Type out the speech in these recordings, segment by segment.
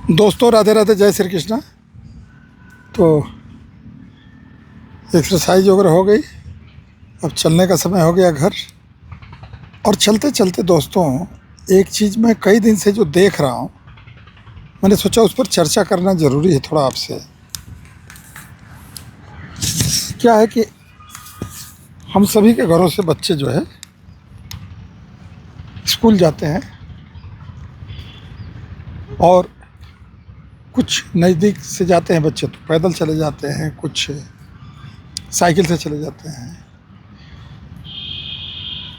दोस्तों राधे राधे, जय श्री कृष्णा। तो एक्सरसाइज वगैरह हो गई, अब चलने का समय हो गया घर। और चलते चलते दोस्तों, एक चीज़ मैं कई दिन से जो देख रहा हूँ, मैंने सोचा उस पर चर्चा करना ज़रूरी है थोड़ा आपसे। क्या है कि हम सभी के घरों से बच्चे जो है स्कूल जाते हैं, और कुछ नज़दीक से जाते हैं बच्चे तो पैदल चले जाते हैं, कुछ साइकिल से चले जाते हैं,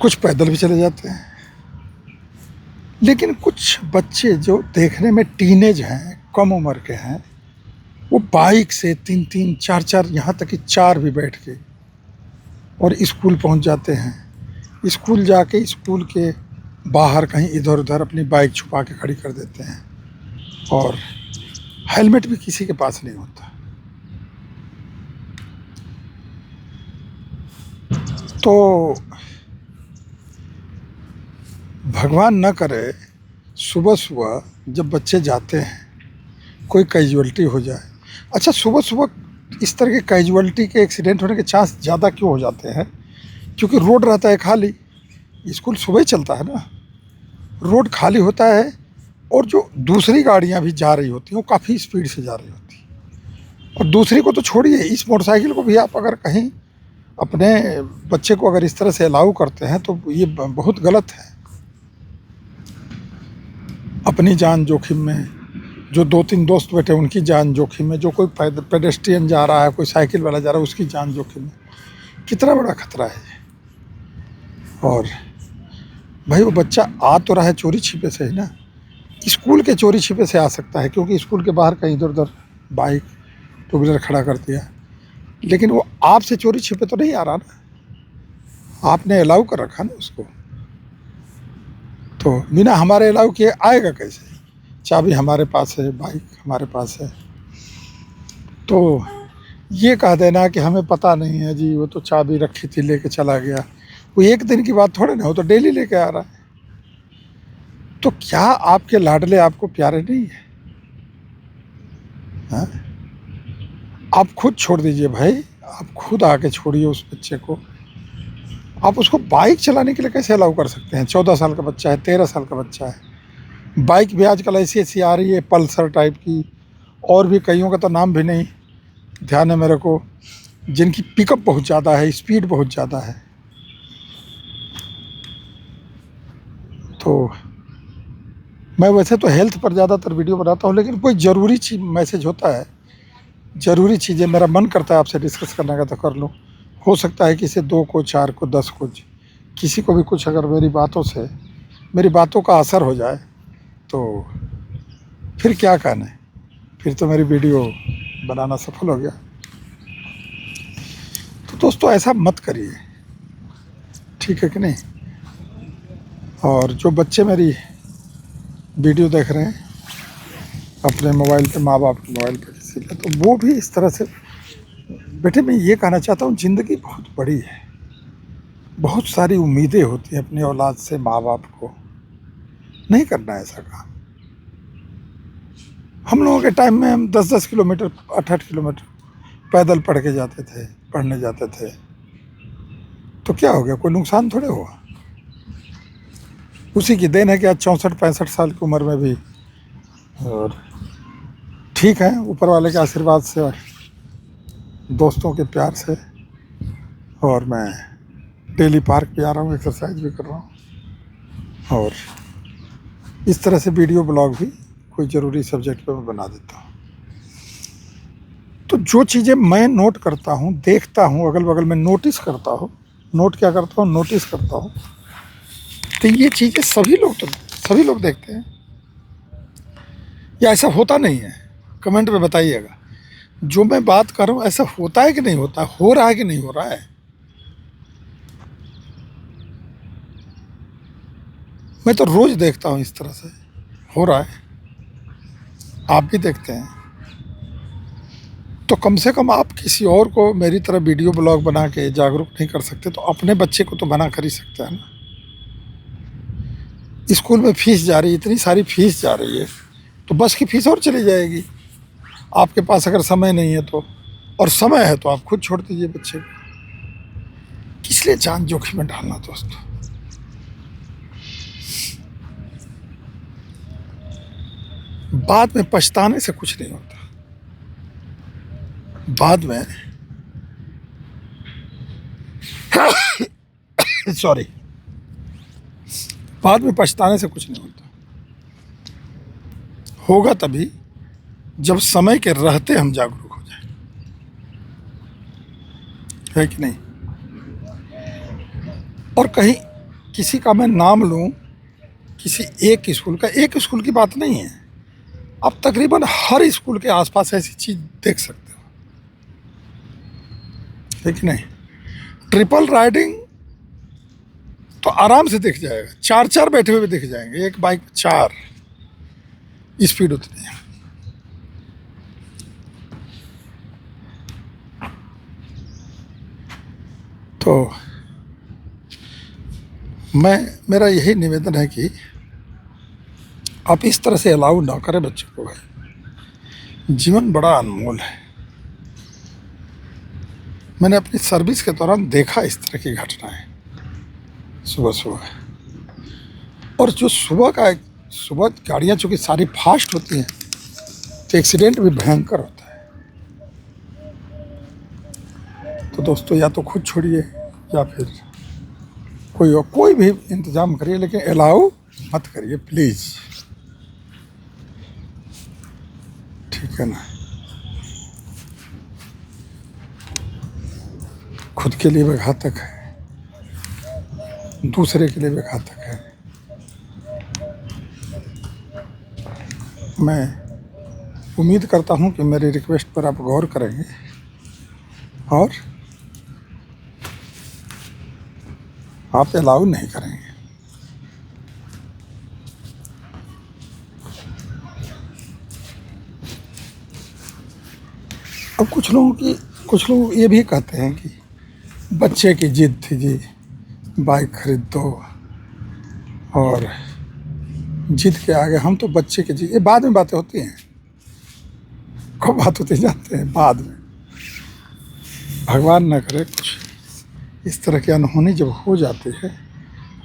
कुछ पैदल भी चले जाते हैं। लेकिन कुछ बच्चे जो देखने में टीनेज हैं, कम उम्र के हैं, वो बाइक से 3-3, 4-4, यहाँ तक कि 4 भी बैठ के और स्कूल पहुंच जाते हैं। स्कूल जाके स्कूल के बाहर कहीं इधर उधर अपनी बाइक छुपा के खड़ी कर देते हैं, और हेलमेट भी किसी के पास नहीं होता। तो भगवान न करे सुबह सुबह जब बच्चे जाते हैं कोई कैजुअल्टी हो जाए। अच्छा, सुबह सुबह इस तरह के कैजुअल्टी के, एक्सीडेंट होने के चांस ज़्यादा क्यों हो जाते हैं? क्योंकि रोड रहता है खाली। स्कूल सुबह ही चलता है ना, रोड खाली होता है, और जो दूसरी गाड़ियां भी जा रही होती हैं वो काफ़ी स्पीड से जा रही होती हैं। और दूसरी को तो छोड़िए, इस मोटरसाइकिल को भी आप अगर कहीं अपने बच्चे को अगर इस तरह से अलाउ करते हैं तो ये बहुत गलत है। अपनी जान जोखिम में, जो 2-3 दोस्त बैठे उनकी जान जोखिम में, जो कोई पेडेस्ट्रियन जा रहा है, कोई साइकिल वाला जा रहा है, उसकी जान जोखिम में, कितना बड़ा खतरा है ये। और भाई वो बच्चा आ तो रहा है चोरी छिपे से ही ना, स्कूल के चोरी छिपे से आ सकता है, क्योंकि स्कूल के बाहर कहीं इधर उधर बाइक टू व्हीलर खड़ा कर दिया। लेकिन वो आपसे चोरी छिपे तो नहीं आ रहा ना, आपने अलाउ कर रखा ना उसको। तो बिना हमारे अलाउ किए आएगा कैसे? चाबी हमारे पास है, बाइक हमारे पास है। तो ये कह देना कि हमें पता नहीं है जी, वो तो चाबी रखी थी लेके चला गया, वो एक दिन की बात थोड़े ना, हो तो डेली लेके आ रहा है। तो क्या आपके लाडले आपको प्यारे नहीं है? हाँ? आप खुद छोड़ दीजिए भाई, आप खुद आके छोड़िए उस बच्चे को। आप उसको बाइक चलाने के लिए कैसे अलाउ कर सकते हैं? 14 साल का बच्चा है, 13 साल का बच्चा है। बाइक भी आजकल ऐसी ऐसी आ रही है, पल्सर टाइप की, और भी कईयों का तो नाम भी नहीं ध्यान है मेरे को, जिनकी पिकअप बहुत ज़्यादा है, स्पीड बहुत ज़्यादा है। तो मैं वैसे तो हेल्थ पर ज़्यादातर वीडियो बनाता हूँ, लेकिन कोई ज़रूरी चीज़ मैसेज होता है, ज़रूरी चीज़ें मेरा मन करता है आपसे डिस्कस करने का तो कर लूँ। हो सकता है किसी 2 को, 4 को, 10 को, किसी को भी कुछ अगर मेरी बातों का असर हो जाए तो फिर क्या कहना है, फिर तो मेरी वीडियो बनाना सफल हो गया। तो दोस्तों ऐसा मत करिए, ठीक है कि नहीं? और जो बच्चे मेरी वीडियो देख रहे हैं अपने मोबाइल पे, माँ बाप के मोबाइल पे किसी पे, तो वो भी इस तरह से, बेटे मैं ये कहना चाहता हूँ, ज़िंदगी बहुत बड़ी है, बहुत सारी उम्मीदें होती हैं अपनी औलाद से। माँ बाप को नहीं करना है ऐसा काम। हम लोगों के टाइम में हम 10-10 किलोमीटर, 8-8 किलोमीटर पैदल पढ़ने जाते थे, तो क्या हो गया? कोई नुकसान थोड़े हुआ। उसी की देन है कि आज 64-65 साल की उम्र में भी, और ठीक है, ऊपर वाले के आशीर्वाद से और दोस्तों के प्यार से, और मैं डेली पार्क भी आ रहा हूँ, एक्सरसाइज भी कर रहा हूँ, और इस तरह से वीडियो ब्लॉग भी कोई ज़रूरी सब्जेक्ट पे मैं बना देता हूँ। तो जो चीज़ें मैं नोट करता हूँ, देखता हूँ, अगल बगल में नोटिस करता हूँ, नोटिस करता हूँ, तो ये चीज़ें सभी लोग देखते हैं, या ऐसा होता नहीं है? कमेंट में बताइएगा। जो मैं बात कर रहा हूँ ऐसा होता है कि नहीं होता, हो रहा है कि नहीं हो रहा है? मैं तो रोज देखता हूँ इस तरह से हो रहा है, आप भी देखते हैं। तो कम से कम आप किसी और को मेरी तरह वीडियो ब्लॉग बना के जागरूक नहीं कर सकते, तो अपने बच्चे को तो बना कर ही सकते हैं ना। स्कूल में फीस जा रही है, इतनी सारी फीस जा रही है, तो बस की फीस और चली जाएगी। आपके पास अगर समय नहीं है तो, और समय है तो आप खुद छोड़ दीजिए बच्चे को। किस लिए जान जोखिम में डालना दोस्तों। बाद में पछताने से कुछ नहीं होता। बाद में सॉरी, बाद में पछताने से कुछ नहीं होता। होगा तभी जब समय के रहते हम जागरूक हो जाए, है कि नहीं। और कहीं किसी का मैं नाम लूं, किसी एक स्कूल का, एक स्कूल की बात नहीं है, आप तकरीबन हर स्कूल के आसपास ऐसी चीज देख सकते हो, है कि नहीं। ट्रिपल राइडिंग तो आराम से दिख जाएगा, 4-4 बैठे हुए भी दिख जाएंगे, एक बाइक 4, स्पीड उतनी है। तो मेरा यही निवेदन है कि आप इस तरह से अलाउ ना करें बच्चों को। भाई जीवन बड़ा अनमोल है। मैंने अपनी सर्विस के दौरान देखा इस तरह की घटनाएं सुबह सुबह। और जो सुबह गाड़ियां चूंकि सारी फास्ट होती हैं तो एक्सीडेंट भी भयंकर होता है। तो दोस्तों या तो खुद छोड़िए या फिर कोई भी इंतजाम करिए, लेकिन अलाउ मत करिए प्लीज़, ठीक है ना। खुद के लिए भी घातक है, दूसरे के लिए भी घातक है। मैं उम्मीद करता हूं कि मेरी रिक्वेस्ट पर आप गौर करेंगे और आप अलाउ नहीं करेंगे। अब कुछ लोग ये भी कहते हैं कि बच्चे की जिद थी जी, बाइक खरीद दो, और जिद के आगे हम तो बच्चे की जिद, ये बाद में बातें होती हैं। कब बात होती जानते हैं? बाद में। भगवान न करे कुछ इस तरह की अनहोनी जब हो जाती है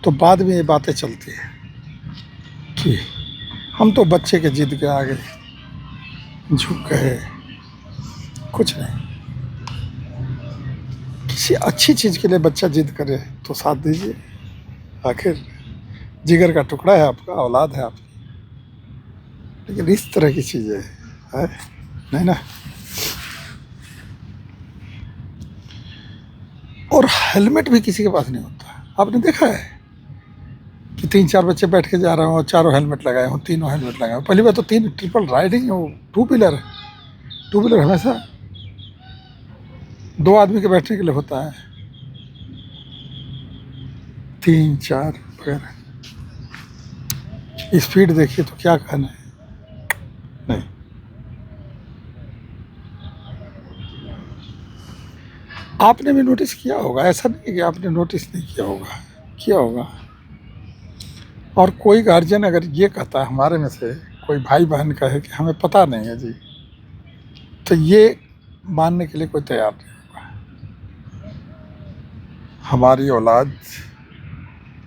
तो बाद में ये बातें चलती है कि हम तो बच्चे के जिद के आगे झुक गए। कुछ नहीं, किसी अच्छी चीज़ के लिए बच्चा जिद करे तो साथ दीजिए, आखिर जिगर का टुकड़ा है आपका, औलाद है आपकी। लेकिन इस तरह की चीज़ें है नहीं ना। और हेलमेट भी किसी के पास नहीं होता। आपने देखा है कि 3-4 बच्चे बैठ के जा रहे हो, चारों हेलमेट लगाए हो, तीनों हेलमेट लगाए हो। पहली बात तो ट्रिपल राइडिंग है, वो 2 व्हीलर है। 2 व्हीलर हमेशा 2 आदमी के बैठने के लिए होता है, 3-4 वगैरह। स्पीड देखिए तो क्या कहना है। नहीं, आपने भी नोटिस किया होगा, ऐसा नहीं कि आपने नोटिस नहीं किया होगा, किया होगा। और कोई गार्जियन अगर ये कहता है, हमारे में से कोई भाई बहन कहे कि हमें पता नहीं है जी, तो ये मानने के लिए कोई तैयार नहीं होगा। हमारी औलाद,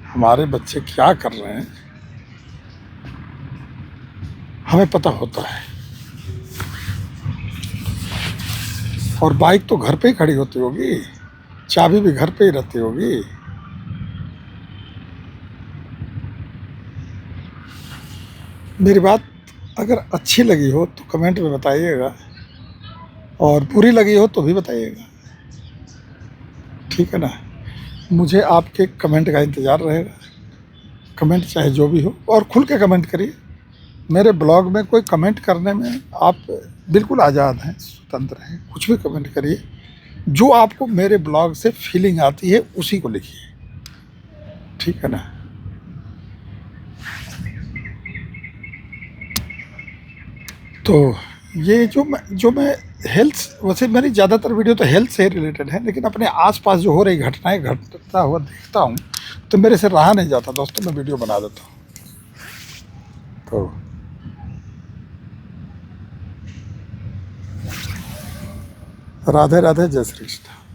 हमारे बच्चे क्या कर रहे हैं हमें पता होता है। और बाइक तो घर पे ही खड़ी होती होगी, चाबी भी घर पे ही रहती होगी। मेरी बात अगर अच्छी लगी हो तो कमेंट में बताइएगा, और बुरी लगी हो तो भी बताइएगा, ठीक है ना। मुझे आपके कमेंट का इंतज़ार रहेगा। कमेंट चाहे जो भी हो, और खुल के कमेंट करिए। मेरे ब्लॉग में कोई कमेंट करने में आप बिल्कुल आज़ाद हैं, स्वतंत्र हैं, कुछ भी कमेंट करिए। जो आपको मेरे ब्लॉग से फीलिंग आती है उसी को लिखिए, ठीक है ना। तो ये जो मैं हेल्थ, वैसे मेरी ज़्यादातर वीडियो तो हेल्थ से रिलेटेड है, लेकिन अपने आसपास जो हो रही घटनाएं घटता हुआ देखता हूँ तो मेरे से रहा नहीं जाता दोस्तों, मैं वीडियो बना देता हूँ। तो राधे राधे, जय श्री कृष्ण।